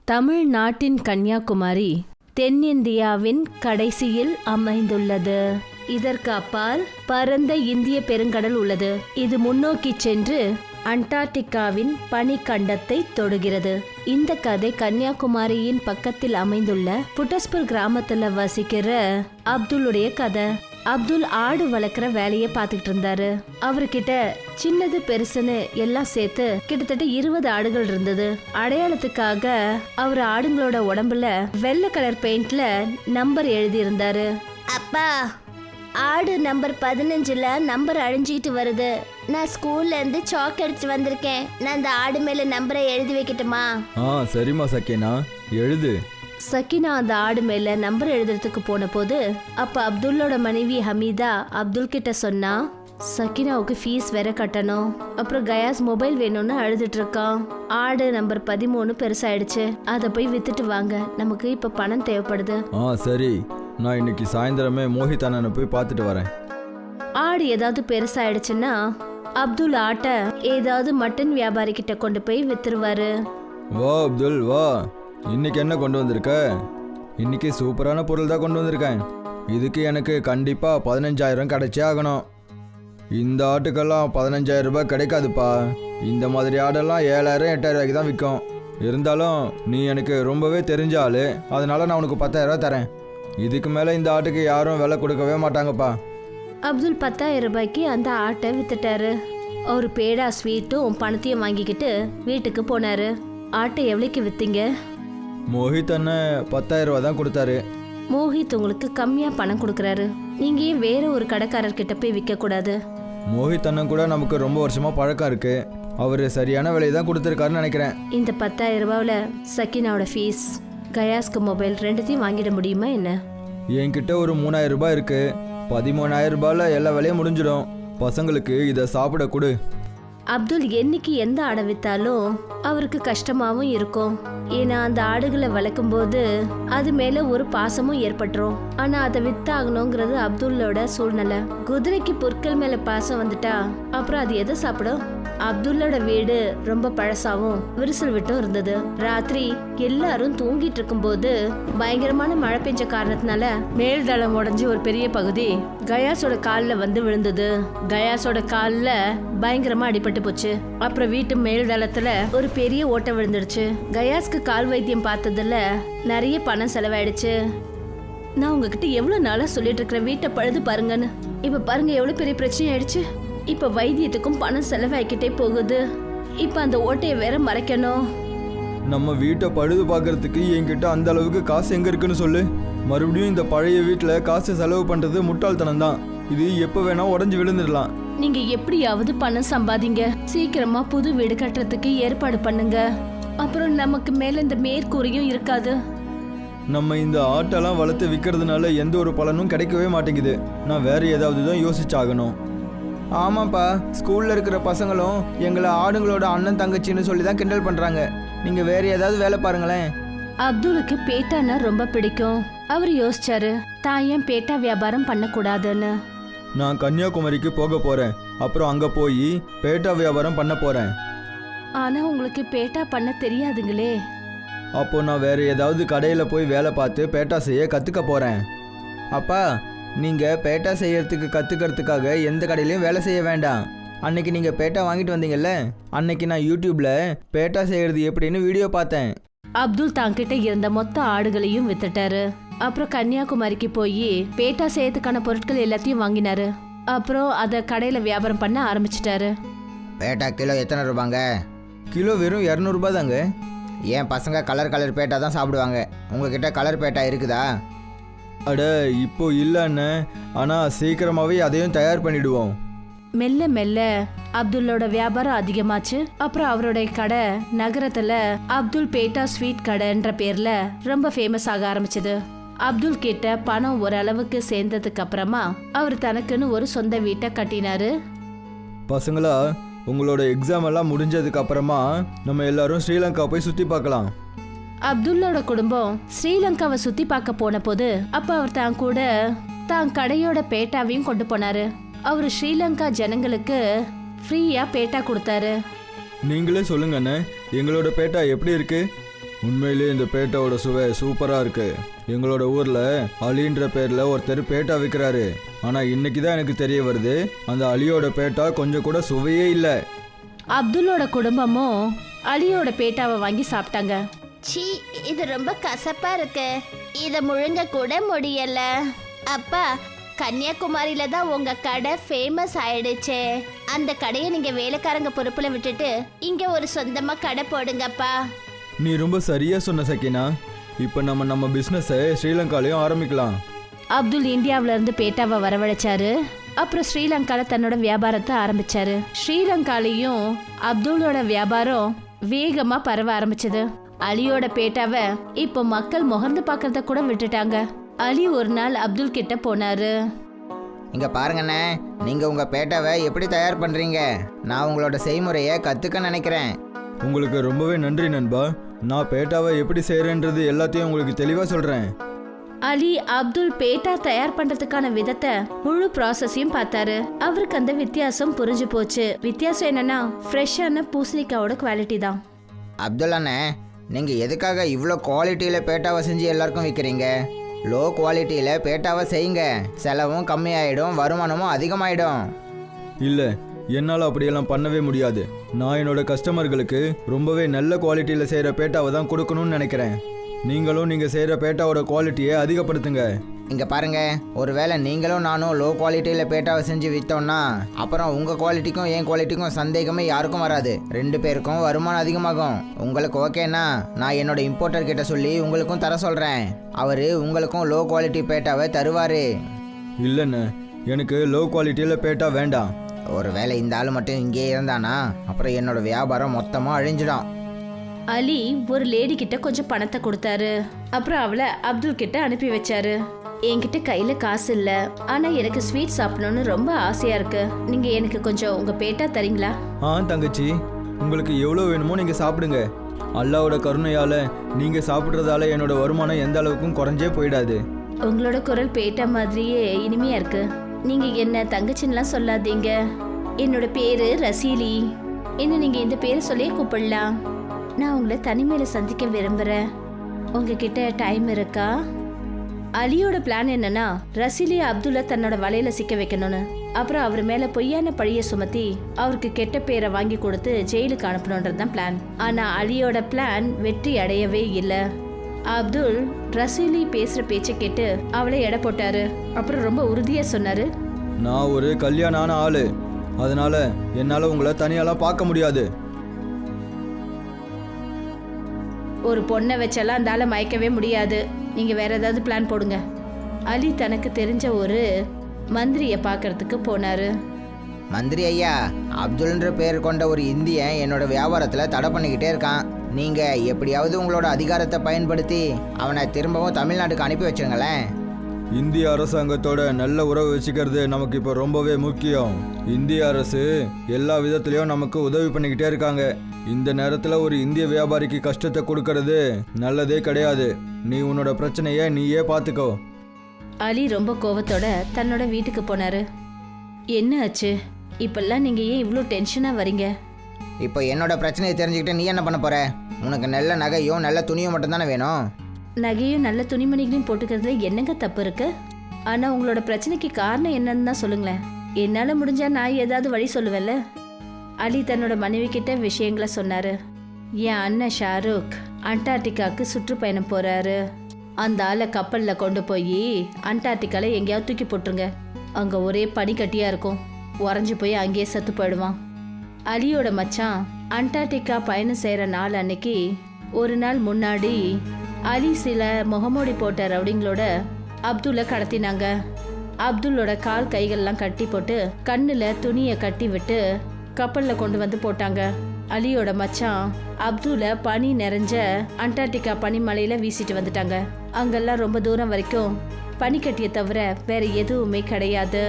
தமிழ்நாட்டின் கன்னியாகுமரி தென்னிந்தியாவின் கடைசியில் அமைந்துள்ளது. இதற்கு அப்பால் பரந்த இந்திய பெருங்கடல் உள்ளது. இது முன்னோக்கி சென்று அண்டார்டிகாவின் பனிக்கண்டத்தை தொடுகிறது. இந்த கதை கன்னியாகுமரியின் பக்கத்தில் அமைந்துள்ள புட்டஸ்பூர் கிராமத்துல வசிக்கிற அப்துல்லுடைய கதை. அப்துல் ஆடு வளர்க்குற வேலையை பார்த்துக்கிட்டு இருந்தாரு. அவர்கிட்ட சின்னது பெருசுன்னு எல்லாம் சேர்த்து கிட்டத்தட்ட 20 ஆடுகள் இருந்தது. அடையாளத்துக்காக அவர் ஆடுங்களோட உடம்புல வெள்ளை கலர் பெயிண்ட்ல நம்பர் எழுதி இருந்தாரு. அப்பா, ஆடு நம்பர் 15ல நம்பர் அழிஞ்சிட்டு வருது. நான் ஸ்கூல்ல இருந்து சாக் எடுத்து வந்திருக்கேன். நான் அந்த ஆடு மேல நம்பரை எழுதி வைக்கட்டுமா? சரிம்மா சக்கீனா, எழுது. சக்கீனா அந்த ஆடு மேல நம்பர் எழுதுறதுக்கு போன போது அப்ப அப்துல்லோட மனைவி ஹமீதா அப்துல் கிட்ட சொன்னா, சக்கீனாவுக்கு ஃபீஸ் வேற கட்டணும், அப்புறம் கயாஸ் மொபைல் வேணும்னு அழுதுட்டு இருக்கான். ஆடு நம்பர் 13 பெருசாயிடுச்சு, அதை போய் வித்துட்டு வாங்க, நமக்கு இப்ப பணம் தேவைப்படுது. சரி, நான் இன்னைக்கு சாயந்தரமே மோஹித் அண்ணனை போய் பார்த்துட்டு வரேன். ஆடு ஏதாவது பெருசாயிடுச்சுன்னா அப்துல் ஆட்டை ஏதாவது மட்டன் வியாபாரி கிட்ட கொண்டு போய் வித்துருவாரு. வா அப்துல் வா, இன்னைக்கு என்ன கொண்டு வந்திருக்க? இன்னைக்கு சூப்பரான பொருள் தான் கொண்டு வந்திருக்கேன். இதுக்கு எனக்கு கண்டிப்பா 15,000 கிடைச்சே ஆகணும். இந்த ஆட்டுக்கெல்லாம் 15,000 ரூபாய் கிடைக்காதுப்பா. இந்த மாதிரி ஆடெல்லாம் 7,000 8,000 ரூபாய்க்கு தான் விற்கும். இருந்தாலும் நீ எனக்கு ரொம்பவே தெரிஞ்ச ஆளு, அதனால நான் உனக்கு 10,000 ரூபாய் தரேன். இதுக்கு மேலே இந்த ஆட்டுக்கு யாரும் விலை கொடுக்கவே மாட்டாங்கப்பா. அப்துல் 10,000 ரூபாய்க்கு அந்த ஆட்டை வித்துட்டாரு. ஒரு பேடா ஸ்வீட்டும் பணத்தையும் வாங்கிக்கிட்டு வீட்டுக்கு போனாரு. ஆட்டை எவ்வளோக்கு வித்தீங்க? மோஹித் அண்ணன் 10,000 ரூபாய் தான் கொடுத்தாரு. மோஹித் உங்களுக்கு கம்மியா பணம் கொடுக்கறாரு. நீங்க ஏன் வேற ஒரு கடைக்காரர்கிட்ட போய் விற்க கூடாது? மோஹித் அண்ணன் கூட நமக்கு ரொம்ப வருஷமா பழக்கம் இருக்கு. அவரு சரியான விலையை தான் கொடுத்துருக்காருன்னு நினைக்கிறேன். இந்த 10,000 ரூபாவில் சக்கீனாவோட ஃபீஸ், கயாஸ்க்கு மொபைல் ரெண்டுத்தையும் வாங்கிட முடியுமா என்ன? என்கிட்ட ஒரு 3,000 ரூபாய் இருக்கு. 13,000 ரூபாயில் எல்லா வேலையும் முடிஞ்சிடும். பசங்களுக்கு இதை சாப்பிட கொடு. அப்துல் என்னைக்கு எந்த ஆடை வித்தாலும் அவருக்கு கஷ்டமாவும் இருக்கும். ஏன்னா அந்த ஆடுகளை வளர்க்கும் போது அது மேல ஒரு பாசமும் ஏற்பட்டுரும். ஆனா அதை வித்தாகணுங்கிறது அப்துல்லோட சூழ்நிலை. குதிரைக்கு பொருட்கள் மேல பாசம் வந்துட்டா அப்புறம் அது எதை சாப்பிடும்? அப்துல்லோட வீடு ரொம்ப பழசாவும் விரிசல் விட்டும் இருந்தது. ராத்திரி எல்லாரும் தூங்கிட்டு இருக்கும் போது பயங்கரமான மழை பெஞ்ச காரணத்தினால மேல் தளம் உடைஞ்சு ஒரு பெரிய பகுதி கயாஸோட கால்ல வந்து விழுந்தது. கயாஸோட கால்ல பயங்கரமா அடிபட்டு போச்சு. அப்புறம் வீட்டு மேல் தளத்துல ஒரு பெரிய ஓட்டை விழுந்துடுச்சு. கயாஸ்க்கு கால் வைத்தியம் பார்த்ததுல நிறைய பணம் செலவாயிடுச்சு. நான் உங்ககிட்ட எவ்வளவு நாளா சொல்லிட்டு இருக்கிற வீட்டை பழுது பாருங்கன்னு. இப்ப பாருங்க எவ்வளவு பெரிய பிரச்சனை ஆயிடுச்சு. இப்ப வைத்தியத்துக்கும் பணம் செலவாக்கிட்டே போகுது. இப்ப அந்த ஓட்டையை வேற மறைக்கணும். நம்ம வீட்டை பழுது பார்க்கறதுக்கு என்கிட்ட அந்த அளவுக்கு காசு எங்க இருக்குன்னு சொல்லு. மறுபடியும் இந்த பழைய வீட்டுல காசு செலவு பண்றது முட்டாள்தனம் தான். இது எப்ப வேணா உடஞ்சு விழுந்துடலாம். நீங்க எப்படியாவது பணம் சம்பாதிங்க. சீக்கிரமா புது வீடு கட்டுறதுக்கு ஏற்பாடு பண்ணுங்க. அப்புறம் நமக்கு மேல இந்த மேற்கூரையும் இருக்காது. நம்ம இந்த ஆட்டெல்லாம் வளர்த்து விற்கிறதுனால எந்த ஒரு பலனும் கிடைக்கவே மாட்டேங்குது. நான் வேற ஏதாவது தான் யோசிச்சாகணும். ஆமாப்பா, ஸ்கூல்ல இருக்கிற பசங்களும் எங்களை ஆடுங்களோட அண்ணன் தங்கச்சின்னு சொல்லி தான் கிண்டல் பண்றாங்க. நீங்க வேற ஏதாவது வேலை பாருங்களேன். அப்துலுக்கு பேட்டானா ரொம்ப பிடிக்கும். அவர் யோசிச்சாரு, தான் ஏன் பேட்டா வியாபாரம் பண்ணக்கூடாதுன்னு. நான் கன்னியாகுமரிக்கு போக போறேன். அப்புறம் அங்க போய் பேட்டா வியாபாரம் பண்ண போறேன். ஆனா உங்களுக்கு பேட்டா பண்ண தெரியாதுங்களே. அப்போ நான் வேற ஏதாவது கடையில போய் வேலை பார்த்து பேட்டா செய்ய கத்துக்க போறேன். அப்பா, நீங்க பேட்டா செய்யறதுக்கு கத்துக்கிறதுக்காக எந்த கடையிலையும் வேலை செய்ய வேண்டாம். அன்னைக்கு நீங்க பேட்டா வாங்கிட்டு வந்தீங்கல்ல, அன்னைக்கு நான் யூடியூப்ல பேட்டா செய்யறது எப்படின்னு வீடியோ பார்த்தேன். அப்துல் தாங்கிட்ட இருந்த மொத்த ஆடுகளையும் வித்துட்டாரு. அப்புறம் கன்னியாகுமரிக்கு போய் பேட்டா செய்யறதுக்கான பொருட்கள் எல்லாத்தையும் வாங்கினாரு. அப்புறம் அதை கடையில வியாபாரம் பண்ண ஆரம்பிச்சிட்டாரு. பேட்டா கிலோ எத்தனை ரூபாங்க? கிலோ வெறும் 200 ரூபாய் தாங்க. ஏன் பசங்க கலர் பேட்டா தான் சாப்பிடுவாங்க. உங்ககிட்ட கலர் பேட்டா இருக்குதா? அட, இப்போ இல்லைன்னு, ஆனால் சீக்கிரமாகவே அதையும் தயார் பண்ணிடுவோம். மெல்ல மெல்ல அப்துல்லோட வியாபாரம் அதிகமாச்சு. அப்புறம் அவருடைய கடை நகரத்துல அப்துல் பேட்டா ஸ்வீட் கடைன்ற பேர்ல ரொம்ப ஃபேமஸ் ஆக ஆரம்பிச்சது. அப்துல் கிட்ட பணம் ஓரளவுக்கு சேர்ந்ததுக்கு அப்புறமா அவர் தனக்குன்னு ஒரு சொந்த வீட்டை கட்டினாரு. பசங்களா, உங்களோட எக்ஸாம் எல்லாம் முடிஞ்சதுக்கு அப்புறமா நம்ம எல்லாரும் ஸ்ரீலங்கா போய் சுற்றி பார்க்கலாம். அப்துல்லோட குடும்பம் ஸ்ரீலங்காவை சுத்தி பார்க்க போன போது அப்ப அவர் தான் கூட தான் கடையோட பேட்டாவையும் கொண்டு போனாரு. அவரு ஸ்ரீலங்கா ஜனங்களுக்கு ஃப்ரீயா பேட்டா கொடுத்தாரு. நீங்களே சொல்லுங்கண்ணே, எங்களோட பேட்டா எப்படி இருக்கு? உண்மையிலேயே இந்த பேட்டாவோட சுவை சூப்பராக இருக்கு. எங்களோட ஊரில் அலின்ற பேரில் ஒருத்தர் பேட்டா விற்கிறாரு. ஆனால் இன்னைக்கு தான் எனக்கு தெரிய வருது, அந்த அலியோட பேட்டா கொஞ்சம் கூட சுவையே இல்லை. அப்துல்லோட குடும்பமும் அலியோட பேட்டாவை வாங்கி சாப்பிட்டாங்க. சீ, இது ரொம்ப கசப்பா இருக்கு. இத முழுங்க கூட முடியல. அப்பா, கன்னியாகுமரியில தான் உங்க கடை ஃபேமஸ் ஆயிடுச்சே. அந்த கடையை நீங்க வேலைக்காரங்க பொறுப்புல விட்டுட்டு இங்க ஒரு சொந்தமா கடை போடுங்கப்பா. நீ ரொம்ப சரியாக சொன்ன சக்கினா. இப்போ நம்ம பிஸ்னஸை ஸ்ரீலங்காலையும் ஆரம்பிக்கலாம். அப்துல் இந்தியாவில இருந்து பேட்டாவை வரவழைச்சாரு. அப்புறம் ஸ்ரீலங்கால தன்னோட வியாபாரத்தை ஆரம்பிச்சாரு. ஸ்ரீலங்காலையும் அப்துல்லோட வியாபாரம் வேகமா பரவ ஆரம்பிச்சது. அலியோட பேட்டாவை இப்போ மக்கள் முகர்ந்து பார்க்கறத கூட விட்டுட்டாங்க. அலி ஒரு நாள் அப்துல் கிட்ட போனாரு. இங்க பாருங்கண்ணே, நீங்க உங்க பேட்டாவை எப்படி தயார் பண்றீங்க? நான் உங்களோட செய்முறையை கத்துக்க நினைக்கிறேன். உங்களுக்கு ரொம்பவே நன்றி நண்பா. நான் பேட்டாவை எப்படி செய்கிறேன்றது எல்லாத்தையும் உங்களுக்கு தெளிவாக சொல்கிறேன். அலி அப்துல் பேட்டா தயார் பண்றதுக்கான விதத்தை முழு ப்ராசஸையும் பார்த்தாரு. அவருக்கு அந்த வித்தியாசம் புரிஞ்சு போச்சு. வித்தியாசம் என்னன்னா ஃப்ரெஷ்ஷான பூசணிக்காவோட குவாலிட்டி தான். அப்துல் அண்ணே, நீங்க எதுக்காக இவ்வளோ குவாலிட்டியில் பேட்டாவை செஞ்சு எல்லாருக்கும் விற்கிறீங்க? லோ குவாலிட்டியில் பேட்டாவை செய்யுங்க. செலவும் கம்மியாயிடும், வருமானமும் அதிகமாயிடும். இல்லை, என்னால் அப்படியெல்லாம் பண்ணவே முடியாது. நான் என்னோட கஸ்டமர்களுக்கு ரொம்பவே நல்ல குவாலிட்டியில் செய்கிற பேட்டாவை தான் கொடுக்கணும்னு நினைக்கிறேன். நீங்களும் நீங்கள் செய்கிற பேட்டாவோட குவாலிட்டியை அதிகப்படுத்துங்க. இங்கே பாருங்க, ஒருவேளை நீங்களும் நானும் லோ குவாலிட்டியில் பேட்டாவை செஞ்சு விற்றோம்னா அப்புறம் உங்கள் குவாலிட்டிக்கும் என் குவாலிட்டிக்கும் சந்தேகமே யாருக்கும் வராது. 2 பேருக்கும் வருமானம் அதிகமாகும். உங்களுக்கு ஓகேன்னா நான் என்னோட இம்போர்ட்டர் கிட்ட சொல்லி உங்களுக்கும் தர சொல்கிறேன். அவர் உங்களுக்கும் லோ குவாலிட்டி பேட்டாவை தருவார். இல்லைண்ணே, எனக்கு லோ குவாலிட்டியில் பேட்டா வேண்டாம். ஒருவேளை இந்த ஆள் மட்டும் இங்கே இருந்தானா அப்புறம் என்னோட வியாபாரம் மொத்தமாக அழிஞ்சிடும். அலி ஒரு லேடி கிட்ட கொஞ்சம் பணத்தை கொடுத்தாரு. அப்புறம் அவளை அப்துல் கிட்ட அனுப்பி வச்சாரு. என்கிட்ட கையில காசு இல்ல, ஆனா எனக்கு ஸ்வீட் சாப்பிடணும்னு ரொம்ப ஆசையா இருக்கு. நீங்க எனக்கு கொஞ்சம் உங்க பேட்டா தரீங்களா? தங்கச்சி, உங்களுக்கு எவ்வளோ வேணுமோ நீங்கள் சாப்பிடுங்க. அல்லாவோட கருணையால் நீங்கள் சாப்பிட்றதால என்னோட வருமானம் எந்த அளவுக்கும் குறைஞ்சே போயிடாது. உங்களோட குரல் பேட்டா மாதிரியே இனிமையா இருக்கு. நீங்க என்ன தங்கச்சின்லாம் சொல்லாதீங்க. என்னோட பேரு ரசீலி. இன்னும் நீங்க இந்த பேரை சொல்லியே கூப்பிடலாம். நான் உங்களை தனிமையில சந்திக்க விரும்புறேன். உங்ககிட்ட டைம் இருக்கா? அலியோட பிளான் என்னன்னா ரசீலி அப்துல்ல தன்னோட வலையில சிக்க வைக்கணும்னு. அப்புறம் அவர் மேல பொய்யான பழிய சுமத்தி அவருக்கு கெட்ட பேரை வாங்கி கொடுத்து ஜெயிலுக்கு அனுப்பணுன்றதுதான் பிளான். ஆனா அலியோட பிளான் வெற்றி அடையவே இல்லை. அப்துல் ரசீலி பேசுற பேச்சை கேட்டு அவளை எடை போட்டாரு. அப்புறம் ரொம்ப உறுதியா சொன்னாரு, நான் ஒரு கல்யாணான ஆளு, அதனால என்னால் உங்களை தனியாலாம் பார்க்க முடியாது. ஒரு பொண்ணை வச்செல்லாம் அந்த ஆளை மயக்கவே முடியாது. நீங்க வேற ஏதாவது பிளான் போடுங்க. அலி தனக்கு தெரிஞ்ச ஒரு மந்திரியை பார்க்கறதுக்கு போனாரு. மந்திரி ஐயா, அப்துல்ன்ற பேர் கொண்ட ஒரு இந்தியன் என்னோட வியாபாரத்தில் தடை பண்ணிக்கிட்டே இருக்கான். நீங்கள் எப்படியாவது உங்களோட அதிகாரத்தை பயன்படுத்தி அவனை திரும்பவும் தமிழ்நாட்டுக்கு அனுப்பி வச்சுருங்களேன். இந்திய அரசாங்கத்தோட நல்ல உறவு வச்சுக்கிறது நமக்கு இப்போ ரொம்பவே முக்கியம். இந்திய அரசு எல்லா விதத்துலேயும் நமக்கு உதவி பண்ணிக்கிட்டே இருக்காங்க. இந்த நேரத்தில் ஒரு இந்திய வியாபாரிக்கு கஷ்டத்தை கொடுக்கறது நல்லதே கிடையாது. நீ உன்னோட பிரச்சனையை நீயே பார்த்துக்கோ. அலி ரொம்ப கோவத்தோட தன்னோட வீட்டுக்கு போனாரு. என்ன ஆச்சு? இப்பெல்லாம் நீங்க ஏன் இவ்வளோ டென்ஷனா வரீங்க? இப்போ என்னோட பிரச்சனையை தெரிஞ்சுக்கிட்டு நீ என்ன பண்ண போற? உனக்கு நல்ல நகையும் நல்ல துணியும் மட்டும்தானே வேணும். நகையும் நல்ல துணிமணிகளையும் போட்டுக்கிறதுல என்னங்க தப்பு இருக்கு? ஆனா உங்களோட பிரச்சனைக்கு காரணம் என்னன்னு தான் சொல்லுங்களேன். என்னால முடிஞ்சா நான் ஏதாவது வழி சொல்லுவேன்ல. அலி தன்னோட மனைவி கிட்ட விஷயங்களை சொன்னாரு. என் அண்ணன் ஷாருக் அண்டார்டிகாவுக்கு சுற்றுப்பயணம் போறாரு. அந்த ஆளை கப்பல்ல கொண்டு போய் அண்டார்டிகால எங்கேயாவது தூக்கி போட்டுருங்க. அங்க ஒரே பனிக்கட்டியா இருக்கும். உறைஞ்சு போய் அங்கேயே செத்து போயிடுவான். அலியோட மச்சான் அண்டார்டிகா பயணம் செய்யற நாள் அன்னைக்கு ஒரு நாள் முன்னாடி அலி சில முகமூடி போட்ட ரவுடிங்களோட அப்துல்ல கடத்தினாங்க. அப்துல்லோட கால் கைகள்லாம் கட்டி போட்டு கண்ணுல துணியை கட்டி விட்டு கப்பல்ல கொண்டு வந்து போட்டாங்க. அலியோட மச்சான் அப்துல்ல பனி நிறைஞ்ச அண்டார்டிகா பனிமலையில வீசிட்டு வந்துட்டாங்க. அங்கெல்லாம் ரொம்ப தூரம் வரைக்கும் பனிக்கட்டியை தவிர வேற எதுவுமே கிடையாது.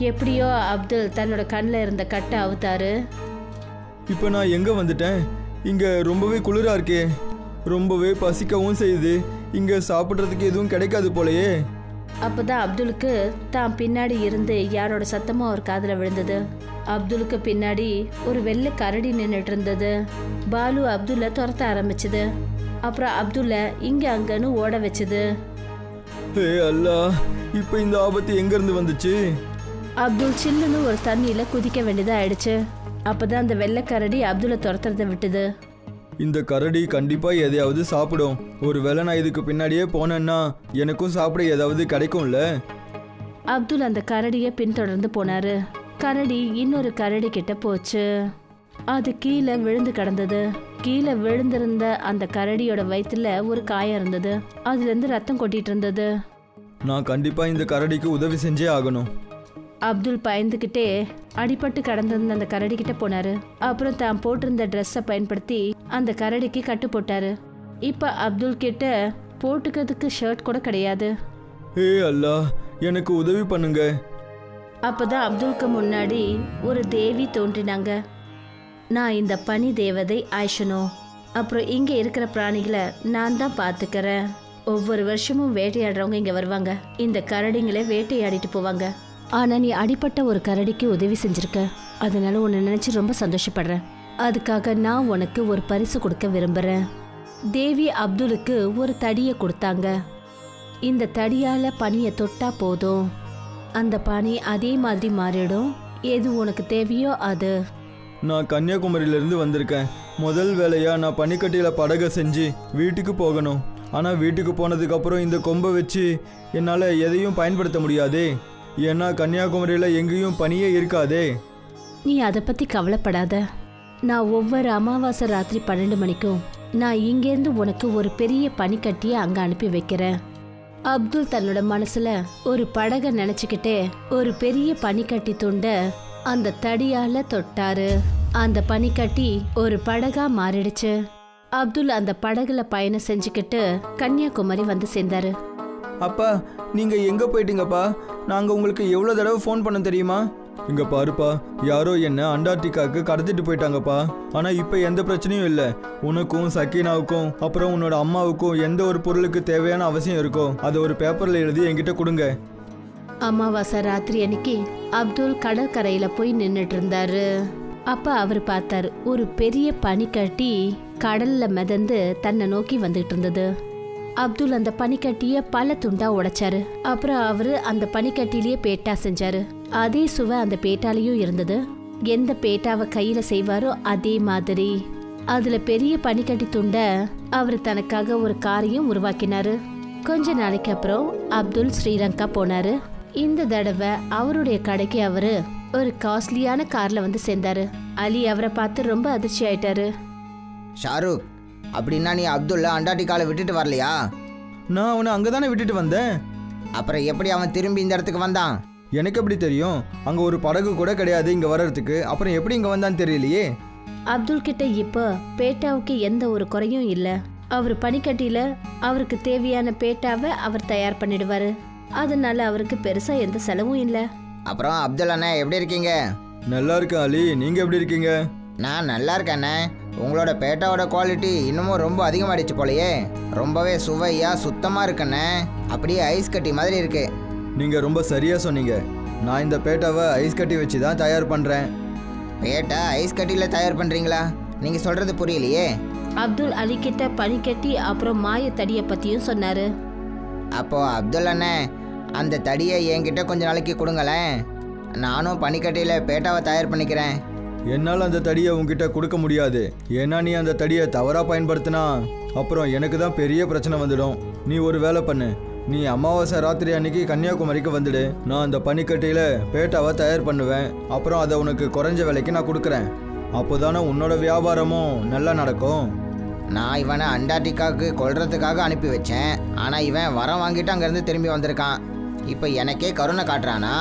எப்படியோ அப்துல் தன்னோட கண்ணில் இருந்த கட்டை அவுத்தாரு. இப்போ நான் எங்கே வந்துட்டேன்? இங்கே ரொம்பவே குளிராக இருக்கே, ரொம்பவே பசிக்கவும் செய்யுது. இங்கே சாப்பிட்றதுக்கு எதுவும் கிடைக்காது போலையே. அப்போதான் அப்துலுக்கு தான் பின்னாடி இருந்து யாரோட சத்தமும் அவர் காதில் விழுந்தது. அப்துலுக்கு பின்னாடி ஒரு வெள்ளை கரடி நின்றுட்டு இருந்தது. பாலு அப்துல்ல துரத்த ஆரம்பிச்சது. அப்புறம் அப்துல்ல இங்க அங்கன்னு ஓட வச்சது. ஹே அல்லா, இப்போ இந்த ஆபத்து எங்கேருந்து வந்துச்சு? அப்துல் சில்லுன்னு ஒரு தண்ணியில குதிக்க வேண்டியதா ஆயிடுச்சு. அப்பதான் அந்த வெள்ளை கரடி அப்துல்ல துரத்துறத விட்டுது. இந்த கரடி கண்டிப்பாக எதையாவது சாப்பிடும். ஒருவேளை நான் இதுக்கு பின்னாடியே போனேன்னா எனக்கும் சாப்பிட ஏதாவது கிடைக்கும்ல. அப்துல் அந்த கரடியை பின்தொடர்ந்து போனாரு. கரடி இன்னொரு கரடி கிட்ட போச்சு. அது கீழே விழுந்து கிடந்தது. கீழே விழுந்திருந்த அந்த கரடியோட வயிற்றுல ஒரு காயம் இருந்தது. அதுல இருந்து ரத்தம் கொட்டிட்டு இருந்தது. நான் கண்டிப்பாக இந்த கரடிக்கு உதவி செஞ்சே ஆகணும். அப்துல் பயந்துக்கிட்டே அடிபட்டு கடந்திருந்த அந்த கரடி கிட்ட போனாரு. அப்புறம் தான் போட்டிருந்த ட்ரெஸ்ஸை பயன்படுத்தி அந்த கரடிக்கு கட்டு போட்டாரு. இப்ப அப்துல் கிட்ட போட்டுக்கிறதுக்கு ஷர்ட் கூட கிடையாது. ஹே அல்லா, எனக்கு உதவி பண்ணுங்க. அப்பதான் அப்துல்க்கு முன்னாடி ஒரு தேவி தோன்றினாங்க. நான் இந்த பனி தேவதை ஆயிஷனோ. அப்புறம் இங்க இருக்கிற பிராணிகளை நான் தான் பாத்துக்கிறேன். ஒவ்வொரு வருஷமும் வேட்டையாடுறவங்க இங்க வருவாங்க. இந்த கரடிங்களை வேட்டையாடிட்டு போவாங்க. ஆனா நீ அடிப்பட்ட ஒரு கரடிக்கு உதவி செஞ்சிருக்க. அதனால உன்னை நினைச்சு ரொம்ப சந்தோஷப்படுறேன். அதுக்காக நான் உனக்கு ஒரு பரிசு கொடுக்க விரும்புறேன். தேவி அப்துலுக்கு ஒரு தடியை கொடுத்தாங்க. இந்த தடியால பனியை தொட்டா போதும், அந்த பனி அதே மாதிரி மாறிடும். எது உனக்கு தேவையோ அது. நான் கன்னியாகுமரியிலேருந்து வந்திருக்கேன். முதல் வேலையாக நான் பனிக்கட்டியில் படகை செஞ்சு வீட்டுக்கு போகணும். ஆனால் வீட்டுக்கு போனதுக்கப்புறம் இந்த கொம்பை வச்சு என்னால் எதையும் பயன்படுத்த முடியாதே. ஏன்னா கன்னியாகுமரியில் எங்கேயும் பனியே இருக்காதே. நீ அதை பத்தி கவலைப்படாத. நான் ஒவ்வொரு அமாவாசை ராத்திரி 12 மணிக்கும் நான் இங்கேருந்து உனக்கு ஒரு பெரிய பனிக்கட்டியை அங்க அனுப்பி வைக்கிறேன். அப்துல் தன்னோட மனசுல ஒரு படகை நினைச்சுக்கிட்டே ஒரு பெரிய பனிக்கட்டி துண்டை அந்த தடியால தொட்டாரு. அந்த பனிக்கட்டி ஒரு படகா மாறிடுச்சு. அப்துல் அந்த படகுல பயணம் செஞ்சுக்கிட்டு கன்னியாகுமரி வந்து சேர்ந்தாரு. அப்பா, நீங்கள் எங்கே போயிட்டீங்கப்பா? நாங்கள் உங்களுக்கு எவ்வளோ தடவை ஃபோன் பண்ண தெரியுமா? இங்கே பாருப்பா, யாரோ என்ன அண்டார்டிகாவுக்கு கடத்திட்டு போயிட்டாங்கப்பா. ஆனால் இப்போ எந்த பிரச்சனையும் இல்லை. உனக்கும் சக்கீனாவுக்கும் அப்புறம் உன்னோட அம்மாவுக்கும் எந்த ஒரு பொருளுக்கு தேவையான அவசியம் இருக்கோ அதை ஒரு பேப்பரில் எழுதி என்கிட்ட கொடுங்க. அமாவாசை ராத்திரி அன்னைக்கு அப்துல் கடற்கரையில போய் நின்னுட்டு இருந்தாரு. அப்ப அவர் பார்த்தாரு, ஒரு பெரிய பனிக்கட்டி கடல்ல மிதந்து தன்னை நோக்கி வந்துட்டு இருந்தது. அப்துல் அந்த பனிக்கட்டிய பல துண்டா உடைச்சாரு. அப்புறம் அவரு அந்த பனிக்கட்டிலேயே பேட்டா செஞ்சாரு. அதே சுவை அந்த பேட்டாலையும் இருந்தது. எந்த பேட்டாவை கையில செய்வாரோ அதே மாதிரி அதுல பெரிய பனிக்கட்டி துண்டை அவரு தனக்காக ஒரு காரையும் உருவாக்கினாரு. கொஞ்ச நாளைக்கு அப்புறம் அப்துல் ஸ்ரீலங்கா போனாரு. இந்த தடவை அவருடைய கடைக்கு அவரு ஒரு காஸ்ட்லியான கார்ல வந்து சேர்ந்தாரு. அலி அவரை பார்த்து ரொம்ப அதிர்ச்சி ஆயிட்டாரு. ஷாருக், அப்படின்னா நீ அப்துல்ல அண்டார்டிகாவில் விட்டுட்டு வரலையா? நான் அவனை அங்கே தானே விட்டுட்டு வந்தேன். அப்புறம் எப்படி அவன் திரும்பி இந்த இடத்துக்கு வந்தான்? எனக்கு எப்படி தெரியும்? அங்கே ஒரு படகு கூட கிடையாது இங்கே வர்றதுக்கு. அப்புறம் எப்படி இங்கே வந்தான்னு தெரியலையே. அப்துல் கிட்ட இப்போ பேட்டாவுக்கு எந்த ஒரு குறையும் இல்ல. அவர் பனிக்கட்டியில அவருக்கு தேவையான பேட்டாவை அவர் தயார் பண்ணிடுவாரு. அதனால அவருக்கு பெருசா எந்த செலவும் இல்ல. அப்புறம் அப்துல் அண்ணா எப்படி இருக்கீங்க? நல்லா இருக்கேன் அலி, நீங்கள் எப்படி இருக்கீங்க? நான் நல்லா இருக்கேண்ணே. உங்களோட பேட்டாவோட குவாலிட்டி இன்னமும் ரொம்ப அதிகமாகிடுச்சு போலையே. ரொம்பவே சுவையாக சுத்தமாக இருக்குண்ணே. அப்படியே ஐஸ் கட்டி மாதிரி இருக்கு. நீங்கள் ரொம்ப சரியாக சொன்னீங்க. நான் இந்த பேட்டாவை ஐஸ் கட்டி வச்சு தான் தயார் பண்ணுறேன். பேட்டா ஐஸ் கட்டியில் தயார் பண்ணுறீங்களா? நீங்கள் சொல்கிறது புரியலையே. அப்துல் அலி கிட்ட பனிக்கட்டி அப்புறம் மாய தடியை பத்தியும் சொன்னாரு. அப்போது அப்துல் அண்ணே, அந்த தடியை என்கிட்ட கொஞ்ச நாளைக்கு கொடுங்களேன். நானும் பனிக்கட்டியில் பேட்டாவை தயார் பண்ணிக்கிறேன். என்னால் அந்த தடியை உங்ககிட்ட கொடுக்க முடியாது. ஏன்னா நீ அந்த தடியை தவறாக பயன்படுத்தினா அப்புறம் எனக்கு தான் பெரிய பிரச்சனை வந்துடும். நீ ஒரு வேலை பண்ணு, நீ அமாவாசை ராத்திரி அன்னைக்கு கன்னியாகுமரிக்கு வந்துடு. நான் அந்த பனிக்கட்டியில் பேட்டாவை தயார் பண்ணுவேன். அப்புறம் அதை உனக்கு குறைஞ்ச விலைக்கு நான் கொடுக்குறேன். அப்போ தானே உன்னோட வியாபாரமும் நல்லா நடக்கும். நான் இவனை அண்டார்டிகாவுக்கு கொல்றதுக்காக அனுப்பி வச்சேன். ஆனால் இவன் வரம் வாங்கிட்டு அங்கேருந்து திரும்பி வந்திருக்கான். இப்போ எனக்கே கருணை காட்டுறானா?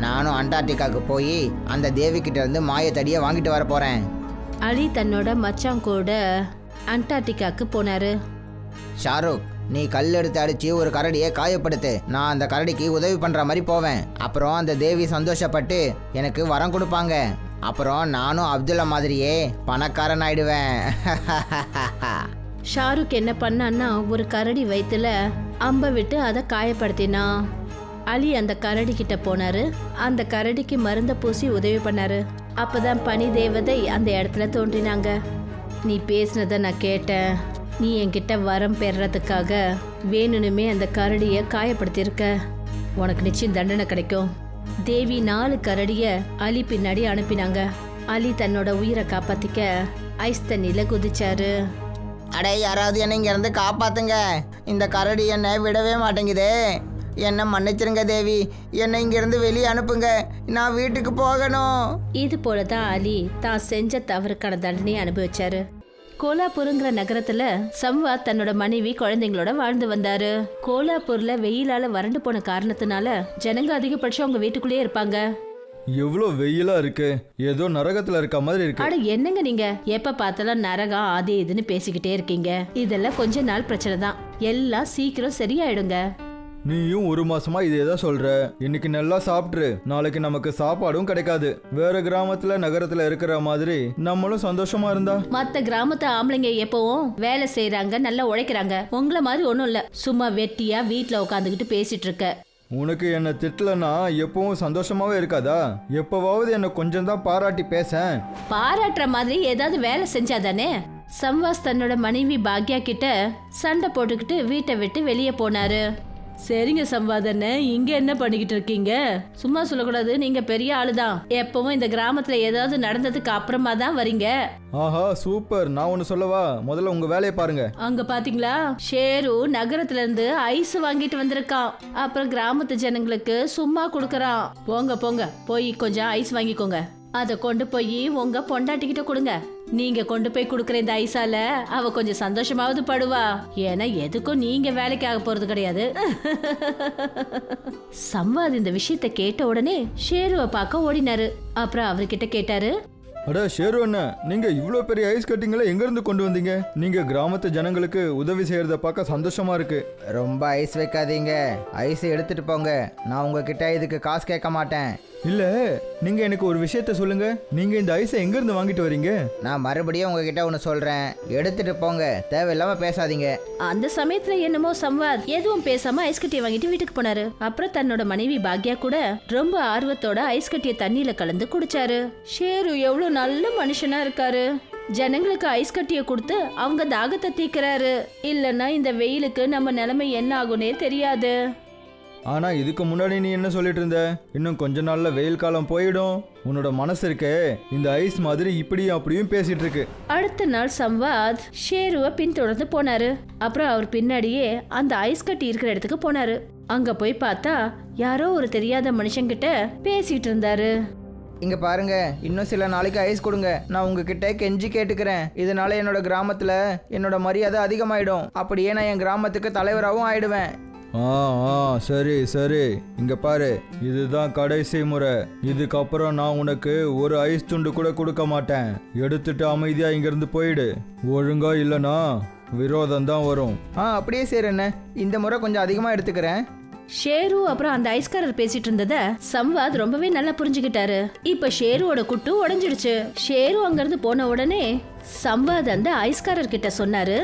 நானும் அண்டார்டிகாவுக்கு போய் அந்த தேவிக்கிட்ட இருந்து மாயத்தடியை வாங்கிட்டு வர போகிறேன். அலி தன்னோட மச்சான் கூட அண்டார்டிகாக்கு போனாரு. ஷாருக், நீ கல் எடுத்து அடித்து ஒரு கரடியை காயப்படுத்து. நான் அந்த கரடிக்கு உதவி பண்ணுற மாதிரி போவேன். அப்புறம் அந்த தேவி சந்தோஷப்பட்டு எனக்கு வரம் கொடுப்பாங்க. அப்புறம் நானும் அப்துல்லா மாதிரியே பணக்காரன் ஆயிடுவேன். ஷாருக் என்ன பண்ணான்னா ஒரு கரடி வயிற்றுல அம்பை விட்டு அதை காயப்படுத்தினான். அலி அந்த கரடி கிட்ட போனாரு. அந்த கரடிக்கு மருந்த பூசி உதவி பண்ணாரு. அப்பதான் பனி தேவதை அந்த இடத்துல தோன்றினாங்க. நீ பேசினதை நான் கேட்டேன். நீ என்கிட்ட வரம் பெறறதுக்காக வேணும்னுமே அந்த கரடிய காயப்படுத்தியிருக்க. உனக்கு நிச்சயம் தண்டனை கிடைக்கும். தேவி 4 கரடிய அலி பின்னாடி அனுப்பினாங்க. அலி தன்னோட உயிரை காப்பாத்திக்க ஐஸ் தண்ணியில குதிச்சாரு. அடே, யாராவது என்னை இங்கேருந்து காப்பாத்துங்க. இந்த கரடி என்னை விடவே மாட்டேங்குதே. என்னை மன்னிச்சிருங்க தேவி, என்னை இங்கேருந்து வெளியே அனுப்புங்க, நான் வீட்டுக்கு போகணும். இது போலதான் அலி தான் செஞ்ச தவறுக்கான தண்டனையை அனுபவிச்சாரு. கோலாப்பூருங்கிற நகரத்துல சம்வாத் தன்னோட மனைவி குழந்தைங்களோட வாழ்ந்து வந்தாரு. கோலாப்பூர்ல வெயிலால வறண்டு போன காரணத்தினால ஜனங்க அதிகபட்சம் அவங்க வீட்டுக்குள்ளேயே இருப்பாங்க. எவ்வளோ வெயிலா இருக்கு, ஏதோ நரகத்துல இருக்க மாதிரி இருக்கு. அட என்னங்க நீங்க எப்ப பார்த்தாலும் நரகம் அது இதுன்னு பேசிக்கிட்டே இருக்கீங்க. இதெல்லாம் கொஞ்ச நாள் பிரச்சனை தான், எல்லாம் சீக்கிரம் சரியாயிடுங்க. நீயும் 1 மாசமா இதே தான் சொல்ற. இன்னைக்கு நல்லா சாப்பிட்ரு, நாளைக்கு நமக்கு சாப்பாடும் கிடைக்காது. வேற கிராமத்துல நகரத்துல இருக்கிற மாதிரி நம்மளும் சந்தோஷமா இருந்தா. மத்த கிராமத்து ஆம்பளைங்க எப்பவும் வேலை செய்யறாங்க, நல்லா உழைக்கிறாங்க. உங்களை மாதிரி ஒண்ணும் இல்ல, சும்மா வெட்டியா வீட்டுல உட்காந்துக்கிட்டு பேசிட்டு இருக்க. உனக்கு என்ன திட்டலன்னா எப்பவும் சந்தோஷமாவே இருக்காதா? எப்பவாவது என்ன கொஞ்சம் தான் பாராட்டி பேச. பாராட்டுற மாதிரி ஏதாவது வேலை செஞ்சாதானே. சம்வாஸ் தன்னோட மனைவி பாக்யா கிட்ட சண்டை போட்டுக்கிட்டு வீட்டை விட்டு வெளியே போனாரு. சரிங்க சம்வாதண்ணே, இங்க என்ன பண்ணிக்கிட்டு இருக்கீங்க? சும்மா சொல்லக்கூடாது, நீங்க பெரிய ஆளுதான். எப்பவும் இந்த கிராமத்துல ஏதாவது நடந்ததுக்கு அப்புறமா தான் வரீங்க. ஆஹா சூப்பர். நான் ஒன்னு சொல்லவா? முதல்ல உங்க வேலையை பாருங்க. அங்க பாத்தீங்களா, ஷேரு நகரத்துல இருந்து ஐஸ் வாங்கிட்டு வந்திருக்கான். அப்புறம் கிராமத்து ஜனங்களுக்கு சும்மா கொடுக்கறான். போங்க போங்க, போய் கொஞ்சம் ஐஸ் வாங்கிக்கோங்க. அதை கொண்டு போய் உங்க பொண்டாட்டிக்கிட்ட கொடுங்க. நீங்க கொண்டு போய் கொடுக்குற இந்த ஐஸால அவ கொஞ்சம் சந்தோஷமாவது படுவா. ஏன்னா எதுக்கும் நீங்க வேலைக்கு ஆக போறது கிடையாது. சம்வாத் இந்த விஷயத்த கேட்ட உடனே ஷேருவை பார்க்க ஓடினாரு. அப்புறம் அவர்கிட்ட கேட்டாரு, அட ஷேரு அண்ணா, நீங்க இவ்வளோ பெரிய ஐஸ் கட்டிங்களை எங்க இருந்து கொண்டு வந்தீங்க? நீங்க கிராமத்து ஜனங்களுக்கு உதவி செய்யறத பார்க்க சந்தோஷமா இருக்கு. ரொம்ப ஐஸ் வைக்காதீங்க, ஐஸ் எடுத்துட்டு போங்க. நான் உங்ககிட்ட இதுக்கு காசு கேட்க மாட்டேன். இல்ல, நீங்க எனக்கு ஒரு விஷயத்த சொல்லுங்க. நீங்க இந்த ஐஸை எங்க இருந்து வாங்கிட்டு வரீங்க? நான் மறுபடியும் உங்ககிட்ட ஒன்று சொல்றேன், எடுத்துட்டு போங்க, தேவையில்லாம பேசாதீங்க. அந்த சமயத்துல என்னமோ சம்வாத் எதுவும் பேசாம ஐஸ் கட்டியை வாங்கிட்டு வீட்டுக்கு போனாரு. அப்புறம் தன்னோட மனைவி பாக்யா கூட ரொம்ப ஆர்வத்தோட ஐஸ் கட்டியை தண்ணியில கலந்து குடிச்சாரு. ஷேரு எவ்வளவு நல்ல மனுஷனா இருக்காரு. ஜனங்களுக்கு ஐஸ் கட்டியை கொடுத்து அவங்க தாகத்தை தீக்கிறாரு. இல்லன்னா இந்த வெயிலுக்கு நம்ம நிலைமை என்ன ஆகுனே தெரியாது. ஆனா இதுக்கு முன்னாடி நீ என்ன சொல்லிட்டு இருந்த? இன்னும் கொஞ்ச நாள்ல வெயில் காலம் போயிடும். உன்னோட மனசு இருக்கே, இந்த ஐஸ் மாதிரி இப்படியும் அப்படியும் பேசிட்டு இருக்கு. அடுத்த நாள் சம்வாத் ஷேருவை பின்தொடர்ந்து போனாரு. அப்புறம் அவர் பின்னாடியே அந்த ஐஸ் கட்டி இருக்கிற இடத்துக்கு போனாரு. அங்க போய் பார்த்தா யாரோ ஒரு தெரியாத மனுஷங்கிட்ட பேசிட்டு இருந்தாரு. இங்க பாருங்க, இன்னும் சில நாளைக்கு ஐஸ் கொடுங்க, நான் உங்ககிட்ட கெஞ்சி கேட்டுக்கிறேன். இதனால என்னோட கிராமத்துல என்னோட மரியாதை அதிகமாயிடும். அப்படியே நான் என் கிராமத்துக்கு தலைவராகவும் ஆயிடுவேன். சரி சரி, இங்க பாரு, இதுதான் கடைசி முறை. இதுக்கப்புறம் நான் உனக்கு ஒரு ஐஸ் துண்டு கூட கொடுக்க மாட்டேன். எடுத்துட்டு அமைதியா இங்கிருந்து போயிடு. ஒழுங்கா இல்லனா விரோதம் தான் வரும். அப்படியே சரி என்ன, இந்த முறை கொஞ்சம் அதிகமா எடுத்துக்கிறேன். ஷேரு அப்புறம் அந்த ஐஸ்காரர் பேசிட்டு இருந்தத சம்வாத் ரொம்பவே நல்லா புரிஞ்சுக்கிட்டாரு. இப்ப ஷேருவோட குட்டு உடைஞ்சிடுச்சு. ஷேரு அங்கிருந்து போன உடனே சம்வாத் அந்த ஐஸ்காரர் கிட்ட சொன்னாரு,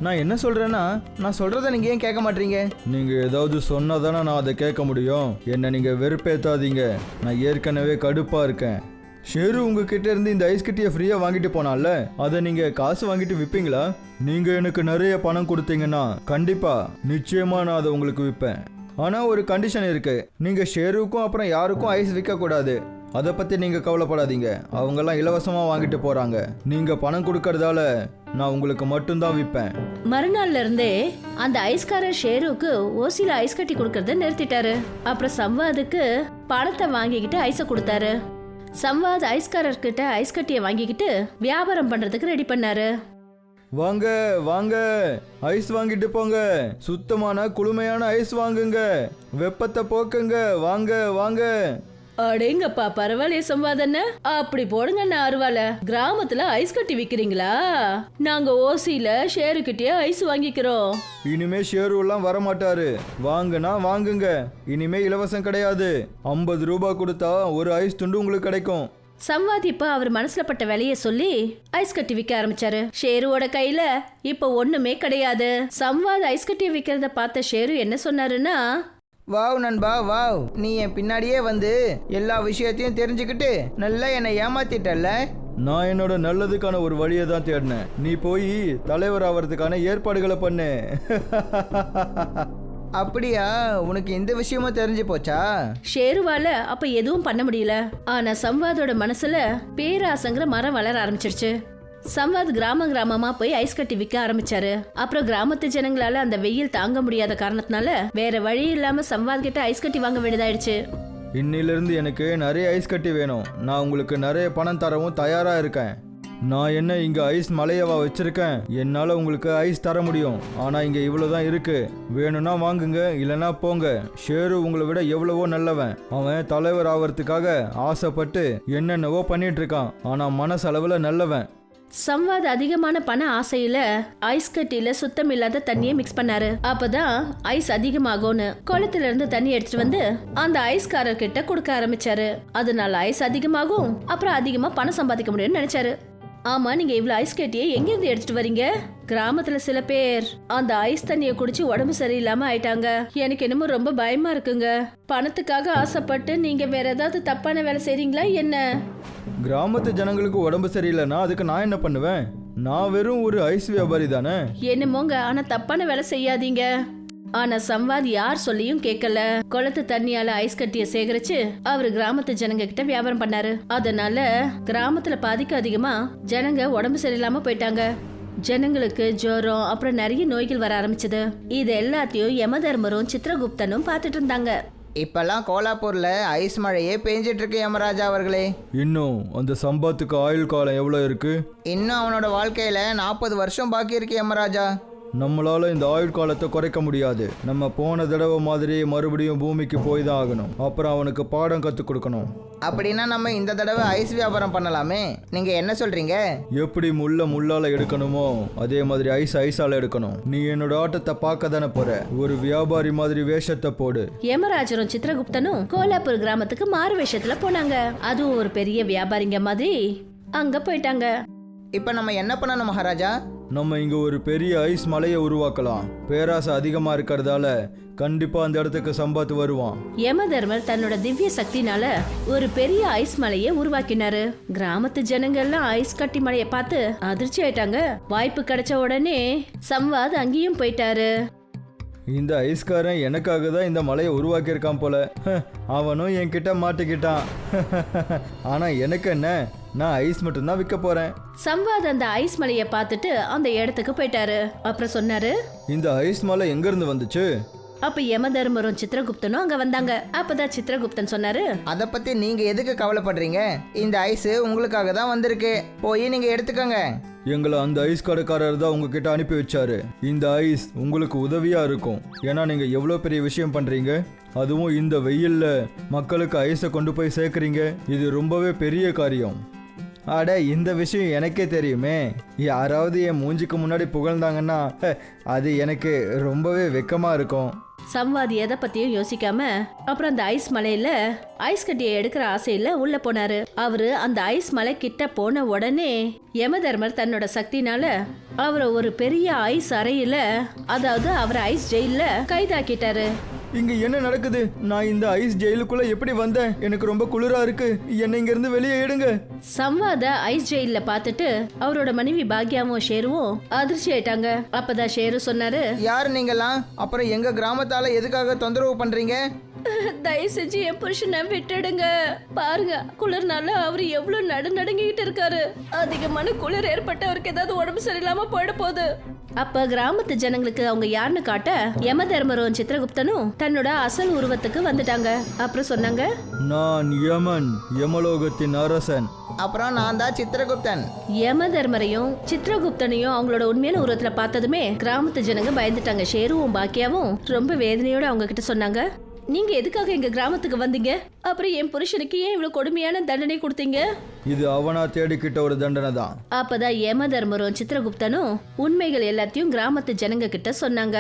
நான் என்ன சொல்றேன்னா, நான் சொல்றத நீங்க ஏன் கேட்க மாட்டீங்க? நீங்க ஏதாவது சொன்னாதானே நான் அதை கேட்க முடியும். என்ன நீங்க வெறுப்பேத்தாதீங்க, நான் ஏற்கனவே கடுப்பா இருக்கேன். ஷேரு உங்ககிட்ட இருந்து இந்த ஐஸ் கட்டியை ஃப்ரீயா வாங்கிட்டு போனால, அதை நீங்க காசு வாங்கிட்டு விற்பீங்களா? நீங்க எனக்கு நிறைய பணம் கொடுத்தீங்கன்னா கண்டிப்பா நிச்சயமா நான் அதை உங்களுக்கு விற்பேன். ஆனா ஒரு கண்டிஷன் இருக்கு. நீங்க ஷேருக்கும் அப்புறம் யாருக்கும் ஐஸ் விற்க கூடாது. அதை பத்தி நீங்க கவலைப்படாதீங்க, அவங்கெல்லாம் இலவசமா வாங்கிட்டு போறாங்க. நீங்க பணம் கொடுக்கறதால நான் உங்களுக்கு மட்டும்தான் விற்பேன். மறுநாள்ல இருந்தே அந்த ஐஸ்காரர் ஷேருக்கு ஓசில ஐஸ் கட்டி கொடுக்கறத நிறுத்திட்டாரு. அப்புறம் சம்வாதுக்கு பணத்தை வாங்கிக்கிட்டு ஐஸை கொடுத்தாரு. சம்வாத் ஐஸ்காரர் கிட்ட ஐஸ் கட்டியை வாங்கிக்கிட்டு வியாபாரம் பண்றதுக்கு ரெடி பண்ணாரு. வாங்க வாங்க, ஐஸ் வாங்கிட்டு போங்க. சுத்தமான குளுமையான ஐஸ் வாங்குங்க, வெப்பத்தை போக்குங்க. வாங்க வாங்க. அடேங்கப்பா, பரவாயில்லையே சம்வாதண்ண, அப்படி போடுங்க. அருவால கிராமத்துல ஐஸ் கட்டி விக்கிறீங்களா? நாங்க ஓசில ஷேரு கிட்டே ஐஸ் வாங்கிக்கிறோம். இனிமே ஷேரு எல்லாம் வரமாட்டாரு. வாங்குனா வாங்குங்க, இனிமே இலவசம் கிடையாது. 50 ரூபாய் கொடுத்தா ஒரு ஐஸ் துண்டு உங்களுக்கு கிடைக்கும். சம்வாத் இப்ப அவர் மனசுல பட்ட வேலைய சொல்லி ஐஸ் கட்டி விற்க ஆரம்பிச்சாரு. ஷேருவோட கையில இப்ப ஒண்ணுமே கிடையாது. சம்வாத் ஐஸ் கட்டி விக்கிறத பார்த்த ஷேரு என்ன சொன்னாருன்னா, வாவ் நண்பா வாவ், நீ என் பின்னாடியே வந்து எல்லா விஷயத்தையும் தெரிஞ்சுக்கிட்டு நல்லா என்னை ஏமாத்திட்டல்ல. நான் என்னோட நல்லதுக்கான ஒரு வழியை தான் தேடினேன். நீ போய் தலைவர் ஆகிறதுக்கான ஏற்பாடுகளை பண்ணு. அப்படியா? உனக்கு இந்த விஷயமும் தெரிஞ்சு போச்சா? ஷேருவால அப்ப எதுவும் பண்ண முடியல. ஆனா சம்வாதோட மனசுல பேராசங்கிற மரம் வளர ஆரம்பிச்சிருச்சு. சம்வாத் கிராமமா போய் ஐஸ் கட்டி விற்க ஆரம்பிச்சாரு. அப்புறம் கிராமத்து ஜனங்களால அந்த வெயில் தாங்க முடியாத காரணத்தினால வேற வழி இல்லாம சம்வாத் கிட்ட ஐஸ் கட்டி வாங்க வேண்டியதாயிடுச்சு. இன்னிலிருந்து எனக்கு நிறைய ஐஸ் கட்டி வேணும். நான் உங்களுக்கு நிறைய பணம் தரவும் தயாரா இருக்கேன். நான் என்ன இங்க ஐஸ் மலையவா வச்சிருக்கேன்? என்னால உங்களுக்கு ஐஸ் தர முடியும். ஆனா இங்க இவ்வளவுதான் இருக்கு. வேணும்னா வாங்குங்க, இல்லைன்னா போங்க. ஷேரு உங்களை விட எவ்வளவோ நல்லவன். அவன் தலைவர் ஆகிறதுக்காக ஆசைப்பட்டு என்னென்னவோ பண்ணிட்டு இருக்கான். ஆனா மனசளவுல நல்லவன். சம்வாத் அதிகமான பண ஆசையில ஐஸ் கட்டியில சுத்தம் இல்லாத தண்ணியை மிக்ஸ் பண்ணாரு. அப்பதான் ஐஸ் அதிகமாகும்னு குளத்துல இருந்து தண்ணி எடுத்துட்டு வந்து அந்த ஐஸ்காரர் கிட்ட கொடுக்க ஆரம்பிச்சாரு. அதனால ஐஸ் அதிகமாகும், அப்புறம் அதிகமா பணம் சம்பாதிக்க முடியும்னு நினைச்சாரு. ஆமா, நீங்க இவ்வளவு ஐஸ் கட்டியை எங்க இருந்து எடுத்துட்டு வரீங்க? கிராமத்துல சில பேர் அந்த ஐஸ் தண்ணியை குடிச்சு உடம்பு சரியில்லாம ஆயிட்டாங்க. எனக்கு என்னமோ ரொம்ப பயமா இருக்குங்க. பணத்துக்காக ஆசைப்பட்டு நீங்க வேற ஏதாவது தப்பான வேலை செய்றீங்களா என்ன? கிராமத்து ஜனங்களுக்கு உடம்பு சரியில்லைன்னா அதுக்கு நான் என்ன பண்ணுவேன்? நான் வெறும் ஒரு ஐஸ் வியாபாரி தானே. என்னமோங்க, ஆனா தப்பான வேலை செய்யாதீங்க. ஆனா சம்வாத் யார் சொல்லியும் கேட்கல. குளத்து தண்ணியால ஐஸ் கட்டிய சேகரிச்சு அவரு கிராமத்து ஜனங்க கிட்ட வியாபாரம் பண்ணாரு. அதனால கிராமத்துல பாதிக்கு அதிகமா ஜனங்க உடம்பு சரியில்லாம போயிட்டாங்க. ஜனங்களுக்கு ஜுரம், அப்புறம் நிறைய நோய்கள் வர ஆரம்பிச்சது. இது எல்லாத்தையும் யமதர்மரும் சித்ரகுப்தனும் பார்த்துட்டு இருந்தாங்க. இப்பெல்லாம் கோலாப்பூர்ல ஐஸ் மழையே பெஞ்சிட்டு இருக்கு யமராஜா அவர்களே. இன்னும் அந்த சம்பாத்துக்கு ஆயுள் காலம் எவ்வளோ இருக்கு? இன்னும் அவனோட வாழ்க்கையில 40 வருஷம் பாக்கி இருக்கு யமராஜா. நம்மளால இந்த ஆயுள் காலத்தை குறைக்க முடியாது. நம்ம போன தடவை மாதிரி மறுபடியும் பூமிக்கு போய் தான் ஆகணும். அப்புறம் அவனுக்கு பாடம் கற்றுக் கொடுக்கணும். அப்படின்னா நம்ம இந்த தடவை ஐஸ் வியாபாரம் பண்ணலாமே. நீங்க என்ன சொல்றீங்க? எப்படி முள்ளால எடுக்கணுமோ அதே மாதிரி ஐஸால எடுக்கணும். நீ என்னோட ஆட்டத்தை பார்க்க தானே போற. ஒரு வியாபாரி மாதிரி வேஷத்தை போடு. யமராஜரும் சித்ரகுப்தனும் கோலாப்பூர் கிராமத்துக்கு மாறு வேஷத்துல போனாங்க. அதுவும் ஒரு பெரிய வியாபாரிங்க மாதிரி அங்க போயிட்டாங்க. இப்ப நம்ம என்ன பண்ணணும் மகாராஜா? நம்ம இங்க ஒரு பெரிய ஐஸ் மலையை உருவாக்கலாம். பேராசை அதிகமா இருக்கிறதால கண்டிப்பா அந்த இடத்துக்கு சம்பாத்து வருவான். யமதர்மர் தன்னோட திவ்ய சக்தினால ஒரு பெரிய ஐஸ் மலையை உருவாக்கினாரு. கிராமத்து ஜனங்க எல்லாம் ஐஸ் கட்டி மலையை பார்த்து அதிர்ச்சி ஆயிட்டாங்க. வாய்ப்பு கிடைச்ச உடனே சம்வாத் அங்கேயும் போயிட்டாரு. இந்த ஐஸ்காரன் எனக்காக தான் இந்த மலையை உருவாக்கியிருக்கான் போல. அவனும் என்கிட்ட மாட்டிக்கிட்டான். ஆனா எனக்கு என்ன, நான் ஐஸ் மட்டும்தான் விற்க போறேன். சம்வாத் அந்த ஐஸ் மலையை பார்த்துட்டு அந்த இடத்துக்கு போயிட்டாரு. அப்புறம் சொன்னாரு, இந்த ஐஸ் மலை எங்க இருந்து வந்துச்சு? அப்ப யமதர்மரும் சித்ரகுப்தனும் அங்க வந்தாங்க. அப்பதான் சித்ரகுப்தன் சொன்னாரு, அதை பத்தி நீங்க எதுக்கு கவலைப்படுறீங்க? இந்த ஐஸ் உங்களுக்காக தான் வந்திருக்கு. போய் நீங்க எடுத்துக்கோங்க. எங்களை அந்த ஐஸ் கடைக்காரர் தான் உங்ககிட்ட அனுப்பி வச்சாரு. இந்த ஐஸ் உங்களுக்கு உதவியா இருக்கும். ஏன்னா நீங்க எவ்வளோ பெரிய விஷயம் பண்றீங்க. அதுவும் இந்த வெயில்ல மக்களுக்கு ஐஸை கொண்டு போய் சேர்க்குறீங்க. இது ரொம்பவே பெரிய காரியம். அட, இந்த விஷயம் எனக்கே தெரியுமே. யாராவது என் மூஞ்சிக்கு முன்னாடி புகழ்ந்தாங்கன்னா அது எனக்கு ரொம்பவே வெக்கமா இருக்கும். சம்வாத் எதை பத்தியும் யோசிக்காம அப்புறம் அந்த ஐஸ் மலையில ஐஸ் கட்டியை எடுக்கிற ஆசையில உள்ள போனாரு. அவரு அந்த ஐஸ் மலை கிட்ட போன உடனே யமதர்மர் தன்னோட சக்தினால அவரை ஒரு பெரிய ஐஸ் அறையில, அதாவது அவரை ஐஸ் ஜெயில கைதாக்கிட்டாரு. இங்க என்ன நடக்குது? நான் இந்த ஐஸ் ஜெயிலுக்குள்ள எப்படி வந்தேன்? எனக்கு ரொம்ப குளிரா இருக்கு. என்னை இங்க இருந்து வெளியே எடுங்க. சம்வாத ஐஸ் ஜெயில பார்த்துட்டு அவரோட மனைவி பாக்யாவும் ஷேருவும் அதிர்ச்சி ஆயிட்டாங்க. அப்பதான் ஷேரு சொன்னாரு, யார் நீங்களாம்? அப்புறம் எங்க கிராமத்தால எதுக்காக தொந்தரவு பண்றீங்க? தயவு செஞ்சு என் புருஷனை விட்டுடுங்க. பாருங்க, குளிர்னால அவரு எவ்வளவு நடுநடுங்கிட்டு இருக்காரு. அதிகமான குளிர் ஏற்பட்டு அவருக்கு ஏதாவது உடம்பு சரியில்லாம போயிட போகுது. அப்ப கிராமத்து ஜனங்களுக்கு அவங்க யாருன்னு காட்ட யமதர்மரும் சித்ரகுப்தனும் தன்னோட அசல் உருவத்துக்கு வந்துட்டாங்க. அப்புறம் சொன்னாங்க, நான் யமன், யமலோகத்தின் அரசன். அப்புறம் நான் தான் சித்ரகுப்தன். யமதர்மரையும் சித்ரகுப்தனையும் அவங்களோட உண்மையான உருவத்துல பார்த்ததுமே கிராமத்து ஜனங்க பயந்துட்டாங்க. ஷேருவும் பாக்கியாவும் ரொம்ப வேதனையோட அவங்க கிட்ட சொன்னாங்க, நீங்க எதுக்காக எங்க கிராமத்துக்கு வந்தீங்க? அப்புறம் என் புருஷனுக்கு ஏன் இவ்வளவு கொடுமையான தண்டனை கொடுத்தீங்க? இது அவனா தேடிக்கிட்ட ஒரு தண்டனை தான். அப்பதான் யமதர்மரும் சித்ரகுப்தனும் உண்மைகள் எல்லாத்தையும் கிராமத்து ஜனங்க கிட்ட சொன்னாங்க.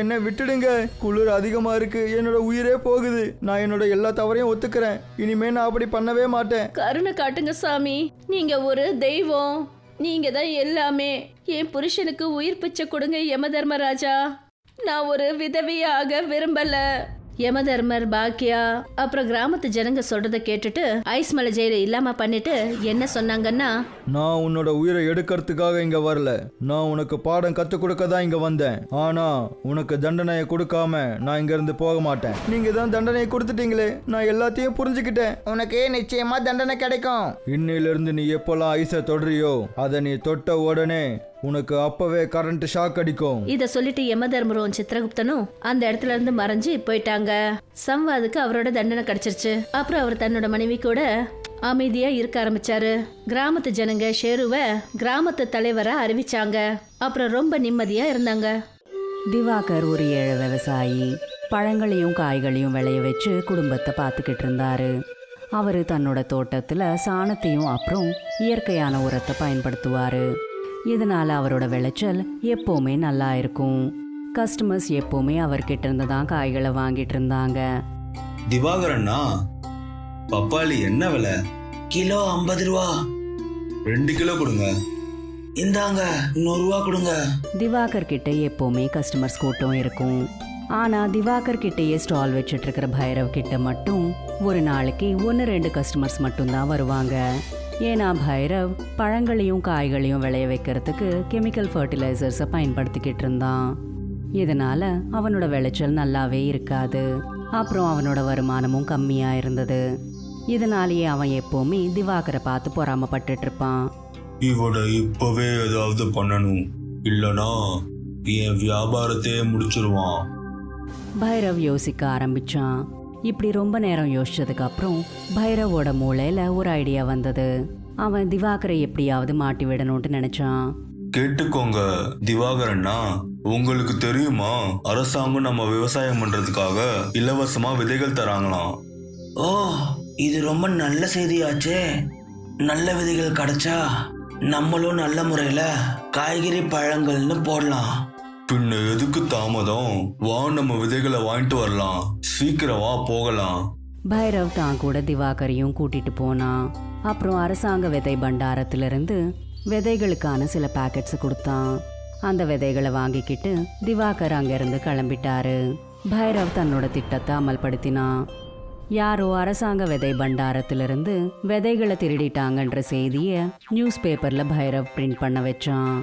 என்னை விட்டுடுங்க, குளிர் அதிகமா இருக்கு, என்னோட உயிரே போகுது. நான் என்னோட எல்லா தவறையும் ஒத்துக்கிறேன். இனிமே நான் அப்படி பண்ணவே மாட்டேன். கருணை காட்டுங்க சாமி, நீங்க ஒரு தெய்வம், நீங்க தான் எல்லாமே. என் புருஷனுக்கு உயிர் பிச்சை கொடுங்க யமதர்மராஜா. நான் ஒரு விதவையாக விரும்பல. யமதர்மர், பாக்கியா அப்புறம் கிராமத்து ஜனங்க சொல்றத கேட்டுட்டு ஐஸ் மலை ஜெயில இல்லாம பண்ணிட்டு என்ன சொன்னாங்கன்னா, நான் உன்னோட உயிரை எடுக்கிறதுக்காக இங்க வரல. நான் உனக்கு பாடம் கத்து கொடுக்க தான் இங்க வந்தேன். ஆனா உனக்கு தண்டனையை கொடுக்காம நான் இங்க இருந்து போக மாட்டேன். நீங்க தான் தண்டனையை கொடுத்துட்டீங்களே, நான் எல்லாத்தையும் புரிஞ்சுக்கிட்டேன். உனக்கு நிச்சயமா தண்டனை கிடைக்கும். இன்னையிலிருந்து நீ எப்போல்லாம் ஐஸை தொடுறியோ அதை நீ தொட்ட உடனே உனக்கு அப்பவே கரண்ட் ஷாக் அடிக்கும். இத சொல்லிட்டு யமதர்மரும் சித்திரகுப்தனும் அந்த இடத்துல இருந்து மறைஞ்சு போயிட்டாங்க. சம்வாதுக்கு அவரோட தண்டனை கிடைச்சிருச்சு. அப்புறம் அவர் தன்னோட மனைவி கூட அமைதியா இருக்க ஆரம்பிச்சாரு. கிராமத்து ஜனங்க ஷேருவை கிராமத்து தலைவரா அறிவிச்சாங்க. அப்புறம் ரொம்ப நிம்மதியா இருந்தாங்க. திவாகர் ஒரு ஏழை விவசாயி. பழங்களையும் காய்களையும் விளைய வச்சு குடும்பத்தை பார்த்துக்கிட்டு இருந்தாரு. அவர் தன்னோட தோட்டத்தில் சாணத்தையும் அப்புறம் இயற்கையான உரத்தை பயன்படுத்துவார். இதனால அவரோட விளைச்சல் எப்போவுமே நல்லா இருக்கும். கஸ்டமர்ஸ் எப்போவுமே அவர்கிட்ட இருந்து தான் காய்களை வாங்கிட்டு இருந்தாங்க. திவாகரண்ணா, பப்பாளி என்ன விலை? கிலோ 50 ரூபா. 2 கிலோ கொடுங்க. இந்தாங்க 100 ரூபா கொடுங்க. திவாகர் கிட்ட எப்போவுமே கஸ்டமர்ஸ் கூட்டம் இருக்கும். ஆனால் திவாகர் கிட்டேயே ஸ்டால் வச்சுட்டு இருக்கிற பைரவ் கிட்ட மட்டும் ஒரு நாளைக்கு 1-2 கஸ்டமர்ஸ் மட்டும்தான் வருவாங்க. ஏன்னா பைரவ் பழங்களையும் காய்களையும் விளைய வைக்கிறதுக்கு கெமிக்கல் ஃபர்டிலைசர்ஸை பயன்படுத்திக்கிட்டு இருந்தான். இதனால அவனோட விளைச்சல் நல்லாவே இருக்காது. அப்புறம் அவனோட வருமானமும் கம்மியாக இருந்தது. இதனாலேயே அவன் எப்போவுமே திவாகரை பார்த்து பொறாமப்பட்டுட்டு இருப்பான். இவட இப்பவே ஏதாவது பண்ணணும், இல்லனா என் வியாபாரத்தையே முடிச்சிருவான். பைரவ் யோசிக்க ஆரம்பிச்சான். இப்படி ரொம்ப நேரம் யோசிச்சதுக்கு அப்புறம் பைரவோட மூளையில ஒரு ஐடியா வந்தது. அவன் திவாகரை எப்படியாவது மாட்டி விடணும்னு நினைச்சான். கேட்டுக்கோங்க திவாகரண்ணா, உங்களுக்கு தெரியுமா அரசாங்கம் நம்ம விவசாயம் பண்றதுக்காக இலவசமா விதைகள் தராங்களாம். ஓ, இது ரொம்ப நல்ல செய்தியாச்சே. நல்ல விதைகள் கிடைச்சா நம்மளும் நல்ல முறையில காய்கறி பழங்கள்னு போடலாம். பின்ன எதுக்கு தாமதம்? வா, நம்ம விதைகளை வாங்கிட்டு வரலாம். சீக்கிரம் வா, போகலாம். பைரவ் தான் கூட திவாகரையும் கூட்டிட்டு போனான். அப்புறம் அரசாங்க விதை பண்டாரத்திலிருந்து விதைகளுக்கான சில பேக்கெட்ஸ் கொடுத்தான். அந்த விதைகளை வாங்கிக்கிட்டு திவாகர் அங்கிருந்து கிளம்பிட்டாரு. பைரவ் தன்னோட திட்டத்தை அமல்படுத்தினான். யாரோ அரசாங்க விதை பண்டாரத்திலிருந்து விதைகளை திருடிட்டாங்கன்ற செய்தியை நியூஸ் பேப்பர்ல பைரவ் பிரிண்ட் பண்ண வச்சான்.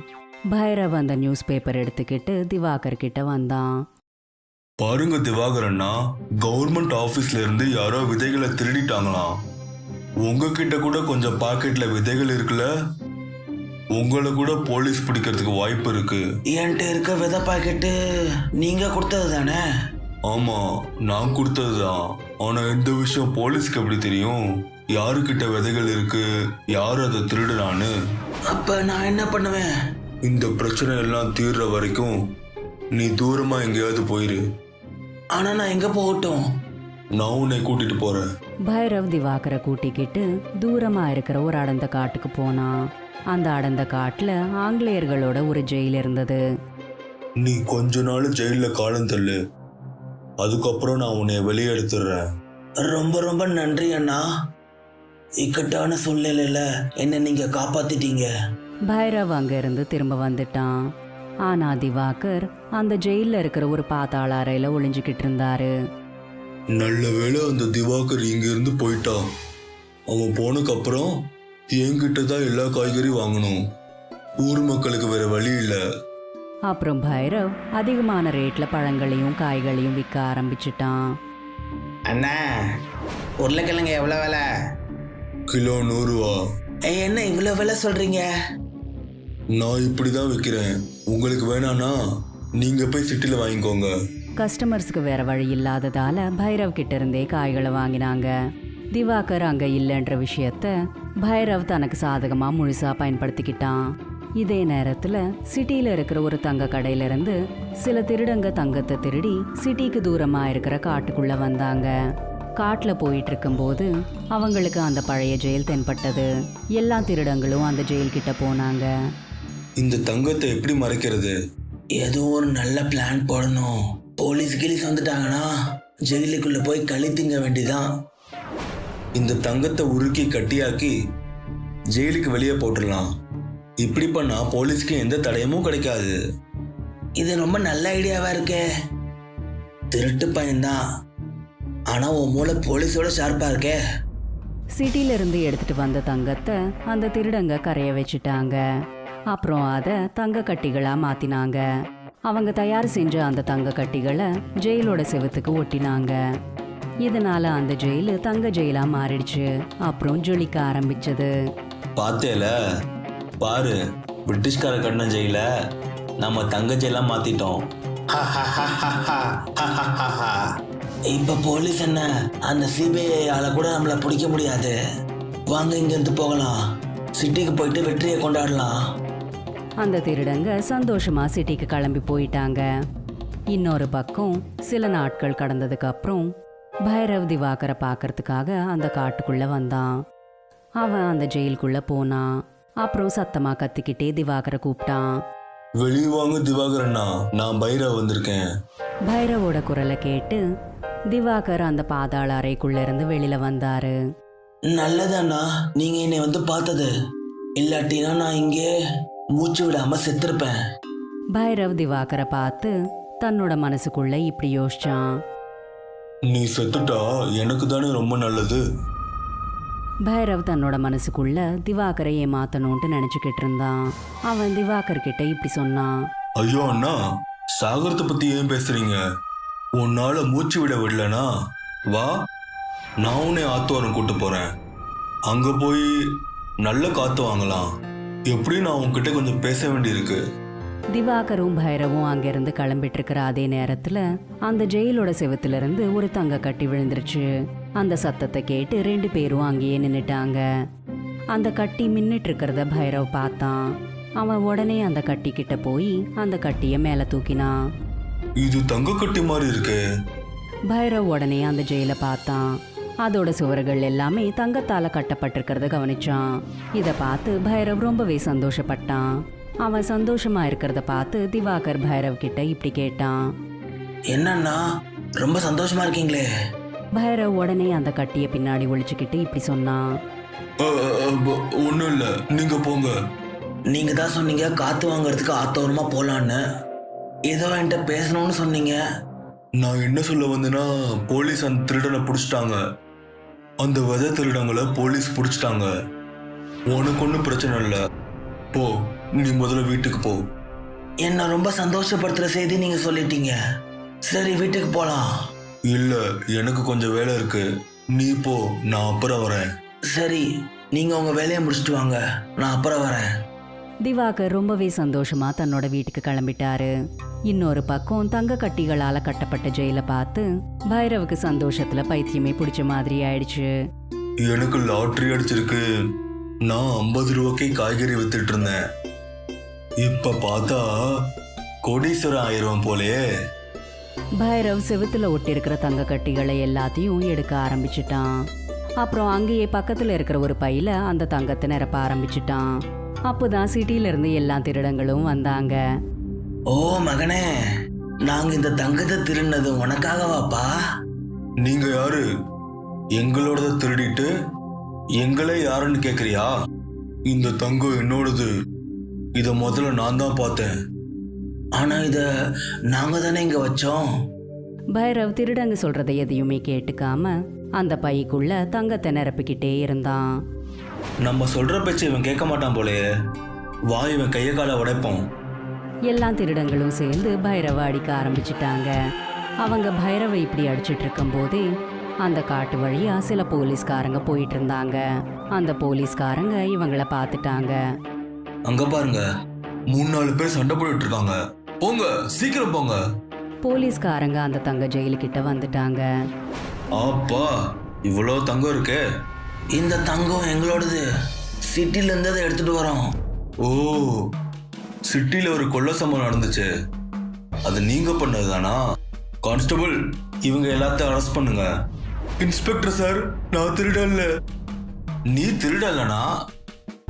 பைரவ் அந்த நியூஸ் பேப்பர் எடுத்துக்கிட்டு திவாகர் கிட்ட வந்தான். பாருங்க திவாகரண்ணா, கவர்மெண்ட் ஆபீஸ்ல இருந்து யாரோ விதைகளை திருடிட்டாங்களாம். உங்ககிட்ட கூட கொஞ்சம் பாக்கெட்ல விதைகள் இருக்குல்ல, உங்களை கூட போலீஸ் பிடிக்கிறதுக்கு வாய்ப்பு இருக்கு. என்கிட்ட இருக்க விதை பாக்கெட்டு நீங்க கொடுத்தது தானே? ஆமா, நான் கொடுத்ததுதான். ஆனா இந்த விஷயம் போலீஸ்க்கு எப்படி தெரியும் யாருக்கிட்ட விதைகள் இருக்கு, யார் அதை திருடுனான்னு? அப்ப நான் என்ன பண்ணுவேன்? இந்த பிரச்சனை எல்லாம் தீர்ற வரைக்கும் நீ தூரமா எங்கேயாவது போயிரு. ஆனா நான் எங்க போகட்டும்? நான் உன்னை கூட்டிட்டு போறேன். பைரவ் திவாகரை கூட்டிக்கிட்டு தூரமா இருக்கிற ஒரு அடர்ந்த காட்டுக்கு போனான். அந்த அடர்ந்த காட்டுல ஆங்கிலேயர்களோட ஒரு ஜெயில் இருந்தது. நீ கொஞ்ச நாள் ஜெயில காலம் தள்ளு, அதுக்கப்புறம் நான் உன்னை வெளியே எடுத்துடுறேன். ரொம்ப ரொம்ப நன்றி அண்ணா. இக்கட்டான சூழ்நிலையில என்ன நீங்க காப்பாத்திட்டீங்க. பைரவ் அங்கிருந்து திரும்ப வந்துட்டான். ஆனா திவாகர் அந்த ஜெயில இருக்கிற ஒரு பாதாள அறையில ஒளிஞ்சுக்கிட்டு இருந்தாரு. நல்ல வேளை அந்த திவாகர் இங்க இருந்து போயிட்டான். அவன் போனக்கு அப்புறம் என்கிட்ட தான் எல்லா காய்கறி வாங்கணும். ஊர் மக்களுக்கு வேற வழி இல்ல. அப்புறம் பைரவ் அதிகமான ரேட்ல பழங்களையும் காய்களையும் விற்க ஆரம்பிச்சிட்டான். அண்ணா, உருளைக்கிழங்கு எவ்வளவு விலை? கிலோ 100 ரூபா. என்ன இவ்வளவு விலை சொல்றீங்க? நான் இப்படிதான் விற்கிறேன். உங்களுக்கு வேணானா நீங்க போய் சிட்டில வாங்கிக்கோங்க. கஸ்டமர்ஸ்க்கு வேற வழி இல்லாததால பைரவ் கிட்ட இருந்தே காய்களை வாங்கினாங்க. திவாகர் அங்க இல்லைன்ற விஷயத்த பைரவ் தனக்கு சாதகமா முழுசா பயன்படுத்திக்கிட்டான். இதே நேரத்துல சிட்டியில இருக்கிற ஒரு தங்க கடையில இருந்து சில திருடங்க தங்கத்தை திருடி சிட்டிக்கு தூரமா இருக்கிற காட்டுக்குள்ள வந்தாங்க. காட்டுல போயிட்டு இருக்கும்போது அவங்களுக்கு அந்த பழைய ஜெயில் தென்பட்டது. எல்லா திருடங்களும் அந்த ஜெயில் கிட்ட போனாங்க. இந்த தங்கத்தை எப்படி மறைக்கிறது? ஏதோ ஒரு நல்ல பிளான் போடணும். போலீஸ் கிளீஸ் வந்துட்டாங்கன்னா ஜெயிலுக்குள்ள போய் களி திங்க வேண்டிதான். இந்த தங்கத்தை உருக்கி கட்டியாக்கி ஜெயிலுக்கு வெளியே போட்டுடலாம். இப்படி பண்ணா போலீஸ்க்கு எந்த தடயமும் கிடைக்காது. இது ரொம்ப நல்ல ஐடியாவா இருக்கே. திருட்டு பையன்தான், ஆனா உன் மூளை போலீஸோட ஷார்ப்பா இருக்கே. சிட்டில இருந்து எடுத்துட்டு வந்த தங்கத்தை அந்த திருடங்க கரைய வச்சுட்டாங்க. அப்புறம் அதை தங்க கட்டிகளா மாத்தினாங்க. அவங்க தயார் செஞ்ச அந்த தங்க கட்டிகளை ஜெயிலோட செவுத்துக்கு ஒட்டினாங்க. இதனால அந்த ஜெயிலு தங்க ஜெயிலா மாறிடுச்சு. அப்புறம் ஜொலிக்க ஆரம்பிச்சது. பார்த்தேல, பாரு, பிரிட்டிஷ்கார கட்டின ஜெயில நம்ம தங்க ஜெயிலா மாத்திட்டோம். இப்ப போலீஸ் என்ன அந்த சிபிஐ ஆள கூட நம்மள பிடிக்க முடியாது. வாங்க இங்க இருந்து போகலாம். சிட்டிக்கு போயிட்டு வெற்றியை கொண்டாடலாம். அந்த திருடங்க சந்தோஷமா சிட்டிக்கு கிளம்பி போயிட்டாங்க. இன்னொரு பக்கம் சில நாட்கள் கடந்ததுக்கு அப்புறம் பைரவ் திவாகரை பார்க்கறதுக்காக அந்த காட்டுக்குள்ள வந்தான். அவன் அந்த ஜெயிலுக்குள்ள போனான். அப்புறம் சத்தமா கத்திக்கிட்டே திவாகரை கூப்பிட்டான். வெளியே வாங்க திவாகரண்ணா, நான் பைரவ் வந்திருக்கேன். பைரவோட குரலை கேட்டு திவாகர் அந்த பாதாள அறைக்குள்ள இருந்து வெளியில வந்தாரு. நல்லதாண்ணா நீங்க என்னை வந்து பார்த்தது. இல்லாட்டினா நான் இங்கே மூச்சு விடாம செத்துருப்பேன். பைரவ் திவாகரை பார்த்து தன்னோட மனசுக்குள்ள இப்படி யோசிச்சான். நீ செத்துட்டா எனக்கு தானே ரொம்ப நல்லது. பைரவ் தன்னோட மனசுக்குள்ள திவாகரை ஏமாத்தணும்ட்டு நினைச்சுக்கிட்டு இருந்தான். அவன் திவாகர் கிட்ட இப்படி சொன்னான். ஐயோ அண்ணா, சாகரத்தை பத்தி ஏன் பேசுறீங்க? உன்னால மூச்சு விட விடலனா வா, நான் உன்னை ஆத்துவாரம் கூட்டு போறேன். அங்க போய் நல்ல காத்து வாங்கலாம். எப்படி நான் உன்கிட்ட கொஞ்சம் பேச வேண்டியிருக்கு. திவாகரும் பைரவும் அங்கிருந்து கிளம்பிட்டு இருக்கிற அதே நேரத்துல அந்த ஜெயிலோட செவுத்துல இருந்து ஒரு தங்க கட்டி விழுந்துருச்சு. அந்த சத்தத்தை கேட்டு 2 பேரும் அங்கேயே நின்னுட்டாங்க. அந்த கட்டி மின்னிட்டு இருக்கிறத பைரவ் பார்த்தான். அவன் உடனே அந்த கட்டி கிட்ட போய் அந்த கட்டிய மேல தூக்கினான். இது தங்க கட்டி மாதிரி இருக்கு. பைரவ் உடனே அந்த ஜெயில பார்த்தான். அதோட சுவர்கள் எல்லாமே தங்கத்தால கட்டப்பட்டிருக்கிறத கவனிச்சான். இத பார்த்து பைரவ் ரொம்பவே சந்தோஷப்பட்டான். அவன் சந்தோஷமா இருக்கிறத பார்த்து திவாகர் பைரவ் கிட்ட இப்படி கேட்டான். என்னன்னா ரொம்ப சந்தோஷமா இருக்கீங்களே? பைரவ் உடனே அந்த கட்டிய பின்னாடி ஒளிச்சுக்கிட்டு இப்படி சொன்னான். ஒன்றும் இல்லை, நீங்க போங்க. நீங்க தான் சொன்னீங்க காத்து வாங்குறதுக்கு ஆத்தோரமா போலான்னு. ஏதோ என்கிட்ட பேசணும்னு சொன்னீங்க. நான் என்ன சொல்ல வந்தேன்னா, போலீஸ் அந்த திருடனை பிடிச்சிட்டாங்க. அந்த விதை திருடங்களை போலீஸ் பிடிச்சிட்டாங்க. உனக்கு ஒன்றும் பிரச்சனை இல்லை. போ, நீ முதல்ல வீட்டுக்கு போ. என்ன ரொம்ப சந்தோஷப்படுத்துற செய்தி நீங்க சொல்லிட்டீங்க. சரி வீட்டுக்கு போலாம். இல்ல, எனக்கு கொஞ்சம் வேலை இருக்கு. நீ போ, நான் அப்புறம் வரேன். சரி, நீங்க உங்க வேலையை முடிச்சிட்டு வாங்க, நான் அப்புறம் வரேன். திவாகர் ரொம்பவே சந்தோஷமா தன்னோட வீட்டுக்கு கிளம்பிட்டாரு. இன்னொரு பக்கம் தங்க கட்டிகளால கட்டப்பட்ட ஜெயில பார்த்து பைரவுக்கு சந்தோஷத்துல பைத்தியமே பிடிச்ச மாதிரி ஆயிடுச்சு. எனக்கு லாட்டரி அடிச்சிருக்கு. நான் 50 ரூபாய்க்கு காய்கறி வித்துட்டு இருந்தேன். இப்ப பார்த்தா கோடீஸ்வரன் ஆயிரம் போலே. பைரவ் செவுத்துல ஒட்டி இருக்கிற தங்க கட்டிகளை எல்லாத்தையும் எடுக்க ஆரம்பிச்சிட்டான். அப்புறம் அங்கேயே பக்கத்துல இருக்கிற ஒரு பையில அந்த தங்கத்தை நிரப்ப ஆரம்பிச்சிட்டான். அப்போதான் சிட்டில இருந்து எல்லா திருடங்களும் வந்தாங்க. ஓ மகனே, நாங்க இந்த தங்கத்தை திருடினது உனக்காகவாப்பா? நீங்க யாரு? எங்களோட திருடிட்டு எங்களே யாருன்னு கேக்குறியா? இந்த தங்கம் என்னோடது. இத முதல்ல நான் தான் பார்த்தேன். ஆனா இத நாங்க தானே இங்க வச்சோம். பைரவ் திருடங்க சொல்றதை எதையுமே கேட்டுக்காம அந்த பைக்குள்ள தங்கத்தை நிரப்பிக்கிட்டே இருந்தான். நம்ம சொல்ற பேச்சு இவன் கேட்க மாட்டான் போலயே. வா, இவன் கைய காலை உடைப்போம். எல்லா திருடங்களும் சேர்ந்து பைரவை அடிக்க ஆரம்பிச்சிட்டாங்க. அவங்க பைரவை இப்படி அடிச்சிட்டு இருக்கும் போதே அந்த காட்டு வழியா சில போலீஸ்காரங்க போயிட்டு இருந்தாங்க. அந்த போலீஸ்காரங்க இவங்கள பார்த்துட்டாங்க. அங்க பாருங்க, 3-4 பேர் சண்டை போட்டுட்டு இருக்காங்க. போங்க, சீக்கிரம் போங்க. போலீஸ்காரங்க அந்த தங்க ஜெயிலு கிட்ட வந்துட்டாங்க. அப்பா, இவ்வளோ தங்கம் இருக்கே. இந்த தங்கம் எங்களோடது. சிட்டில இருந்து அதை எடுத்துட்டு வரோம். ஓ, சிட்டில ஒரு கொள்ள சம்பவம் நடந்துச்சு. அது நீங்க பண்ணதுதானா? கான்ஸ்டபிள், இவங்க எல்லாத்தையும் அரெஸ்ட் பண்ணுங்க. இன்ஸ்பெக்டர் சார், நான் திருடல. நீ திருடலனா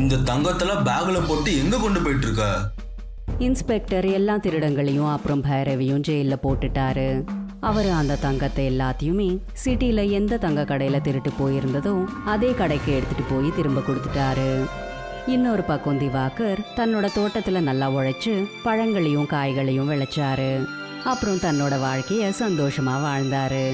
இந்த தங்கத்துல பேக்ல போட்டு எங்க கொண்டு போயிட்டு இருக்க? இன்ஸ்பெக்டர் எல்லா திருடங்களையும் அப்புறம் பைரவையும் ஜெயில போட்டுட்டாரு. அவர் அந்த தங்கத்தை எல்லாத்தையுமே சிட்டில எந்த தங்க கடையில திருட்டு போயிருந்ததோ அதே கடைக்கு எடுத்துட்டு போய் திரும்ப கொடுத்துட்டாரு. இன்னொரு பக்கம் திவாகர் தன்னோட தோட்டத்துல நல்லா உழைச்சு பழங்களையும் காய்களையும் விளைச்சாரு. அப்புறம் தன்னோட வாழ்க்கைய சந்தோஷமா வாழ்ந்தாரு.